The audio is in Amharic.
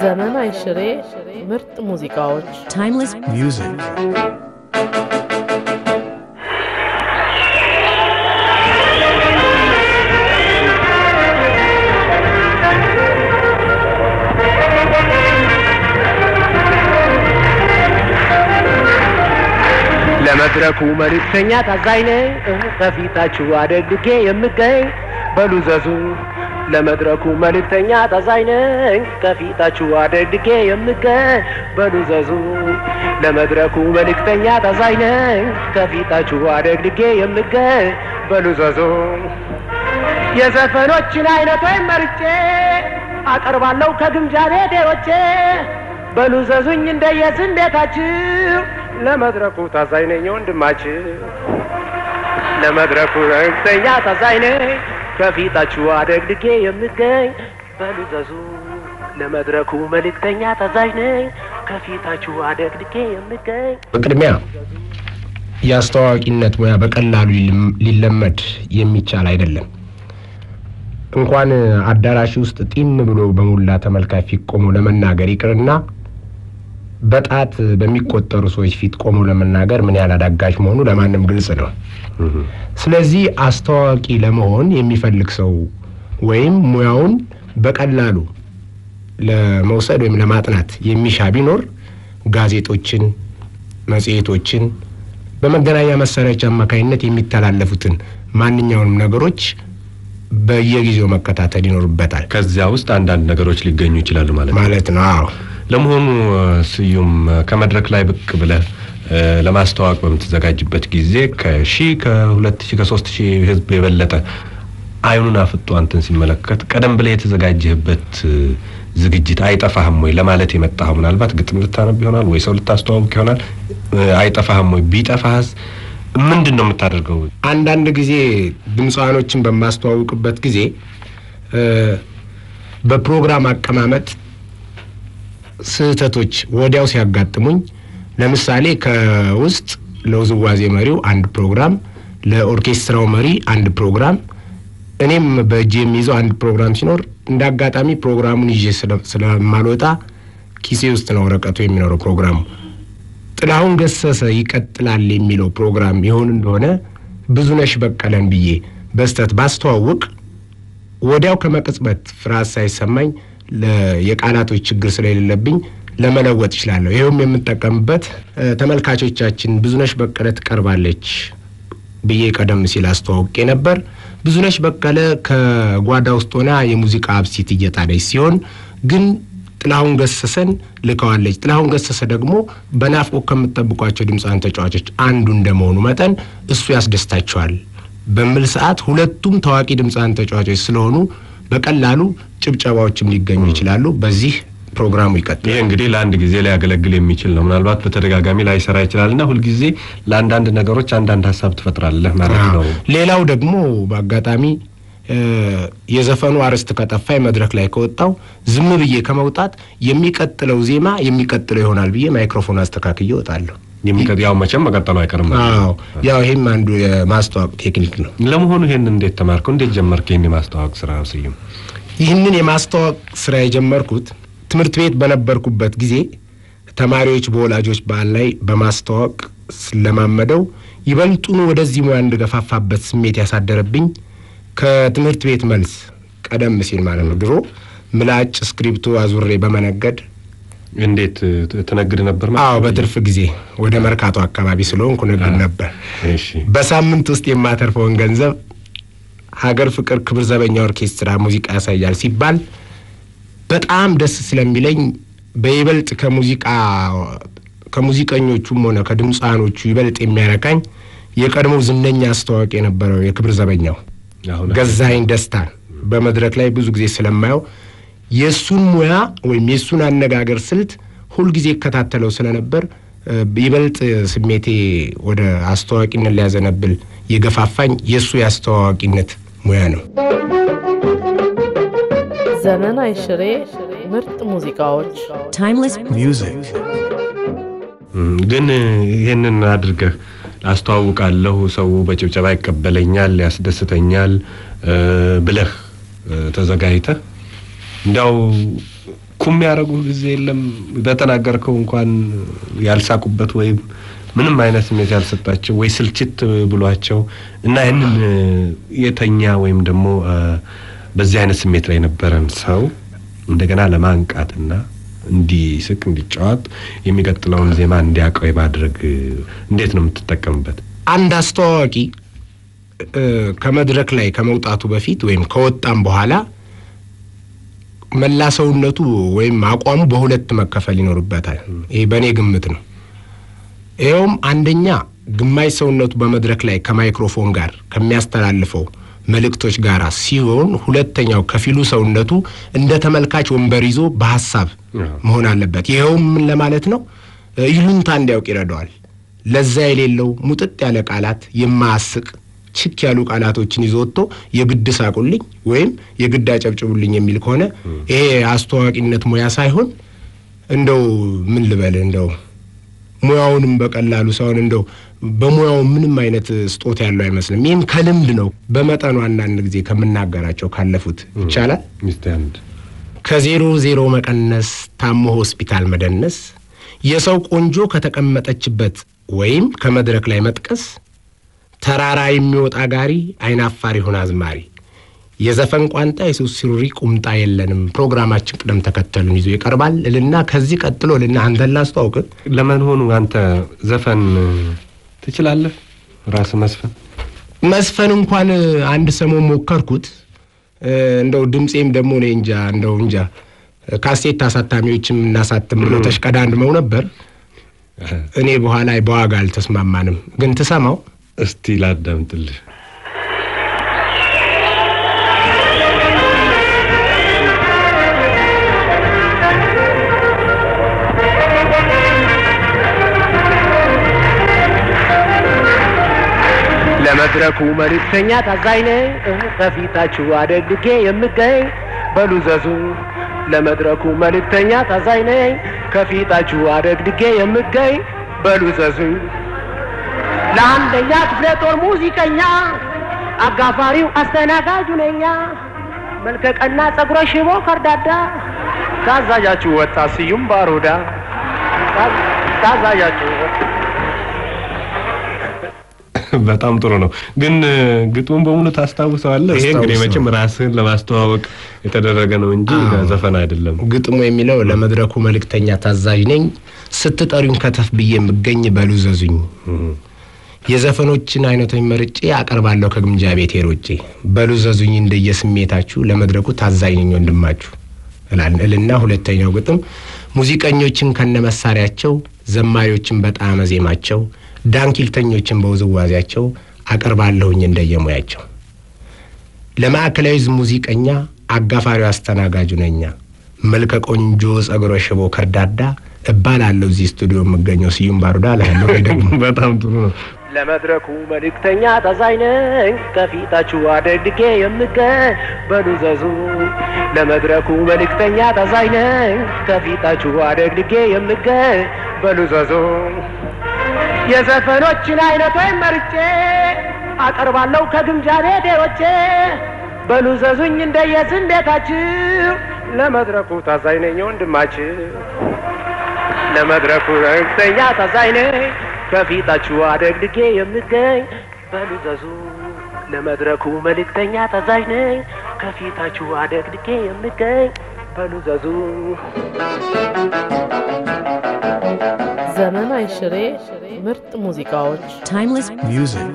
ዘመናዊ ሽሬ ምርጥ ሙዚቃዎች timeless music ለመድረኩ መልእክተኛ ታዛኝ ነኝ ከፊታችሁ አደግጌ የምገኝ በሉዘዙ ለመድረኩ መልእክተኛ ታዛኝ ነኝ ከፊታችሁ አደግጌ የምገኝ በሉዘዙ ለመድረኩ መልእክተኛ ታዛኝ ነኝ ከፊታችሁ አደግጌ የምገኝ በሉዘዙ የዘፈኖችን አይነቶች መርጬ አቀርባለሁ ከግምጃ ቤቴዎቼ በሉዘዙኝ እንደየስንዴታችሁ ለመድረኩ ታዛኝ ነኝ ወንድማችሁ ለመድረኩ መልእክተኛ ታዛኝ ነኝ ከፊታችሁ አደግድጌ የምገኝ በሉዘዙ ለመድረኩ መልእክተኛ ታዛኝ ነኝ ከፊታችሁ አደግድጌ የምገኝ በቅድሚያ ያስተዋቂነት ሙያ በቀላሉ ሊለመድ የሚቻል አይደለም እንኳን አዳራሽ ውስጥ ጢም ብሎ በሙላ ተመልካች ቆሞ ለመናገር ይቅርና በጣት በሚቆጠሩ ሰዎች ፊት ቆሞ ለመናገር ምን ያህል አዳጋች መሆኑ ለማንም ግልጽ ነው ስለዚህ አስተዋቂ ለመሆን የሚፈልግ ሰው ወይም ሙያውን በቀላሉ ለመውሰድ ወይም ለማጥናት የሚሻ ቢኖር ጋዜጦችን መጽሔቶችን በመገናኛ መሳሪያዎች አማካይነት የሚተላለፉትን ማንኛውንም ነገሮች በየጊዜው መከታተል ይኖርበታል ከዚያ ውስጥ አንዳንድ ነገሮች ሊገኙ ይችላሉ ማለት ነው አዎ ለመሆኑ ስዩም ከመድረክ ላይ ብቅ ብለህ ለማስተዋወቅ በምትዘጋጅበት ጊዜ ከ1000 ከ2000 ከ3000 ህዝብ የበለጠ አይኑን አፍጦ አንተን ሲመለከት ቀደም ብለህ የተዘጋጀህበት ዝግጅት አይጠፋህም ወይ ለማለት የመጣው ምናልባት ግጥም ልታነብ ይሆናል ወይ ሰው ልታስተዋውቅ ይሆናል አይጠፋህም ወይ ቢጠፋህስ ምንድነው የምታደርገው አንዳንድ ጊዜ ድምጻኖችን በማስተዋወቅበት ጊዜ በፕሮግራም አቀማመጥ ስህተቶች ወዲያው ሲያጋጥሙኝ ለምሳሌ ከውስጥ ለውዝዋዜ መሪው አንድ ፕሮግራም ለኦርኬስትራው መሪ አንድ ፕሮግራም እኔም በእጄ የሚይዘው አንድ ፕሮግራም ሲኖር እንዳጋጣሚ ፕሮግራሙን ይዤ ስለማልወጣ ኪሴ ውስጥ ነው ወረቀቱ የሚኖረው ፕሮግራሙ ጥላሁን ገሰሰ ይቀጥላል የሚለው ፕሮግራም ይሆን እንደሆነ ብዙነሽ በቀለን ብዬ በስተት ባስተዋውቅ ወዲያው ከመቅጽበት ፍራስ ሳይሰማኝ የቃላቶች ችግር ስለሌለብኝ ለመለወጥ ይችላል ይሄውም የምንጠቀምበት ተመልካቾቻችን ብዙነሽ በቀለ ተቀርባለች ብዬ ቀደም ሲል አስተዋውቄ ነበር ብዙነሽ በቀለ ከጓዳ ውስጥ ሆና የሙዚቃ አብሲት እየጣለች ሲሆን ግን ጥላሁን ገሰሰን ልከዋለች ጥላሁን ገሰሰ ደግሞ በናፍቆት ከምትጠብቋቸው ድምጻን ተጫዋቾች አንዱ እንደመሆኑ መጠን እሱ ያስደስታቸዋል በሚል ሰዓት ሁለቱም ታዋቂ ድምጻን ተጫዋቾች ስለሆኑ በቀላሉ ጭብጨባዎችም ሊገኙ ይችላሉ በዚህ ፕሮግራሙ ይቀጥላል ይሄ እንግዲህ ለአንድ ጊዜ ሊያገለግል የሚችል ነው ምናልባት በተደጋጋሚ ላይ ሰራ ይችላልና ሁሉ ጊዜ ለአንዳንድ ነገሮች አንዳንድ ሐሳብ ትፈጥራለህ ማለት ነው ሌላው ደግሞ በአጋጣሚ የዘፈኑ አርስት ከጠፋይ መድረክ ላይ ከወጣው ዝም ብዬ ከመውጣት የሚቀጥለው ዜማ የሚቀጥለው ይሆናል ብዬ ማይክሮፎን አስተካክዬ ወጣለሁ ያው መቼም መቀጠሉ አይቀርም አዎ ያው ይሄም አንዱ የማስተዋወቅ ቴክኒክ ነው ለመሆኑ ይሄን እንዴት ተማርከው እንዴት ጀመርክ ይሄን የማስተዋወቅ ስራ ስዩም ይሄንን የማስተዋወቅ ስራ የጀመርኩት ትምህርት ቤት በነበርኩበት ጊዜ ተማሪዎች በወላጆች በዓል ላይ በማስተዋወቅ ስለማመደው ይበልጡን ወደዚህ ሙያ እንድገፋፋበት ስሜት ያሳደረብኝ ከትምህርት ቤት መልስ ቀደም ሲል ማለት ነው ድሮ ምላጭ ስክሪፕቱ አዙሬ በመነገድ እንዴት ተነግድ ነበር ማለት አዎ በትርፍ ጊዜ ወደ መርካቶ አካባቢ ስለሆንኩ ነግድ ነበር እሺ በሳምንት ውስጥ የማተርፈውን ገንዘብ ሀገር ፍቅር ክብር ዘበኛ ኦርኬስትራ ሙዚቃ ያሳያል ሲባል በጣም ደስ ስለሚለኝ በይበልጥ ከሙዚቀኞቹም ሆነ ከድምጻኖቹ ይበልጥ የሚያረካኝ የቀድሞው ዝነኛ አስተዋቂ የነበረው የክብር ዘበኛው ገዛኸኝ ደስታን በመድረክ ላይ ብዙ ጊዜ ስለማየው የሱን ሙያ ወይም የሱን አነጋገር ስልት ሁሉ ጊዜ ከታተለው ስለነበር ይበልጥ ስሜቴ ወደ አስተዋቂነት ሊያዘነብል የገፋፋኝ የሱ ያስተዋቂነት ሙያ ነው ዘመናዊ ሽሬ ምርጥ ሙዚቃዎች timeless music ግን ይሄንን አድርገህ አስተዋውቃለሁ ሰው በጭብጨባ ይቀበለኛል ያስደስተኛል ብለህ ተዘጋይተ እንዳው ኩም ያረጉ ጊዜ የለም በተናገርከው እንኳን ያልሳቁበት ወይ ምንም አይነት ስሜት ያልሰጣቸው ወይ ስልችት ብሏቸው እና ይሄንን የተኛ ወይም ደግሞ በዚህ አይነት ስሜት ላይ ነበረን ሰው እንደገና ለማንቃትና እንዲስቅ እንዲጫወት የሚቀጥለውን ዜማ እንዲያቀው የማድረግ እንዴት ነው የምትጠቀምበት? አንድ አስተዋዋቂ ከመድረክ ላይ ከመውጣቱ በፊት ወይም ከወጣም በኋላ መላሰውነቱ ወይም አቋሙ በሁለት መከፈል ይኖርበታል። ይሄ በኔ ግምት ነው። ይሄውም አንደኛ ግማሽ ሰውነቱ በመድረክ ላይ ከማይክሮፎን ጋር ከሚያስተላልፈው መልእክቶች ጋር ሲሆን ሁለተኛው ከፊሉ ሰውነቱ እንደ ተመልካች ወንበር ይዞ በሐሳብ መሆን አለበት። ይሄውም ምን ለማለት ነው? ይሉንታ እንዲያውቅ ይረዳዋል። ለዛ የሌለው ሙጥጥ ያለ ቃላት የማያስቅ ችክ ያሉ ቃላቶችን ይዞ ወጥቶ የግድ ሳቁልኝ ወይም የግድ አጨብጭቡልኝ የሚል ከሆነ ይሄ አስተዋቂነት ሙያ ሳይሆን እንደው ምን ልበል እንደው ሙያውንም በቀላሉ ሳይሆን እንደው በሙያው ምንም አይነት ስጦታ ያለው አይመስልም። ይሄም ከልምድ ነው። በመጠኑ አንዳንድ ጊዜ ከመናገራቸው ካለፉት ይቻላል። ሚስታንድ ከዜሮ ዜሮ መቀነስ ታሞ ሆስፒታል መደነስ የሰው ቆንጆ ከተቀመጠችበት ወይም ከመድረክ ላይ መጥቀስ ተራራ የሚወጣ ጋሪ አይናፋር ይሆን አዝማሪ የዘፈን ቋንጣ የሱስ ሲሪ ቁምጣ የለንም ፕሮግራማችን ቅደም ተከተሉን ይዞ ይቀርባል እልና ከዚህ ቀጥሎ ልና አንተን ላስተዋውቅ። ለምን ሆኑ አንተ ዘፈን ትችላለህ? ራስ መስፈን እንኳን አንድ ሰሞን ሞከርኩት። እንደው ድምጼም ደግሞ እኔ እንጃ ካሴት አሳታሚዎችም እናሳትም ብለው ተሽቀዳድመው ነበር። እኔ በኋላ በዋጋ አልተስማማንም። ግን ትሰማው እስቲ ላዳምጥልህ። ለመድረኩ መልእክተኛ ታዛኝ ነኝ ከፊታችሁ አደግድጌ የምገኝ በሉ ዘዙ። ለመድረኩ መልእክተኛ ታዛኝ ነኝ ከፊታችሁ አደግድጌ የምገኝ በሉ ዘዙ። ለአንደኛ ክፍለ ጦር ሙዚቀኛ አጋፋሪው አስተናጋጁ ነኛ መልከቀና ጸጉረ ሽቦ ከርዳዳ ታዛዣችሁ ወጣ ስዩም ባሮዳ ታዛዣችሁ በጣም ጥሩ ነው። ግን ግጥሙን በሙሉ ታስታውሰዋለህ? ይሄ እንግዲህ መቼም ራስህን ለማስተዋወቅ የተደረገ ነው እንጂ ዘፈን አይደለም። ግጥሙ የሚለው ለመድረኩ መልእክተኛ ታዛዥ ነኝ ስትጠሩኝ ከተፍ ብዬ የምገኝ በሉ ዘዙኝ የዘፈኖችን አይነቶች መርጬ አቀርባለሁ ከግምጃ ቤት ሄሮጬ በሉ ዘዙኝ እንደየስሜታችሁ ለመድረኩ ታዛዥ ነኝ ወንድማችሁ እልና ሁለተኛው ግጥም ሙዚቀኞችን ከነመሳሪያቸው ዘማሪዎችን በጣም ዜማቸው ዳንኪልተኞችን በውዝዋዜያቸው አቀርባለሁኝ እንደየሙያቸው ለማዕከላዊ ሙዚቀኛ አጋፋሪው አስተናጋጁ ነኛ መልከ ቆንጆ ጸጉረ ሽቦ ከርዳዳ እባላለሁ እዚህ ስቱዲዮ የምገኘው ስዩም ባሮዳ አላለሁ። ደግሞ በጣም ጥሩ ነው። ለመድረኩ መልእክተኛ ታዛኝ ነኝ ከፊታችሁ አደግድጌ የምገኝ በሉ ዘዙ። ለመድረኩ መልእክተኛ ታዛኝ ነኝ ከፊታችሁ አደግድጌ የምገኝ በሉ ዘዙ። የዘፈኖችን አይነቶች መርጬ አቀርባለሁ ከግምጃ ቤቴዎቼ በሉ ዘዙኝ እንደየስሜታችሁ ለመድረኩ ታዛኝ ነኝ ወንድማችሁ ለመድረኩ መልእክተኛ ታዛኝ ነኝ ከፊታችሁ አደግድጌ የምገኝ በሉ ዘዙ። ለመድረኩ መልእክተኛ ታዛዥ ነኝ ከፊታችሁ አደግድጌ የምገኝ በሉ ዘዙ። ዘመናዊ ሽሬ ምርጥ ሙዚቃዎች Timeless music.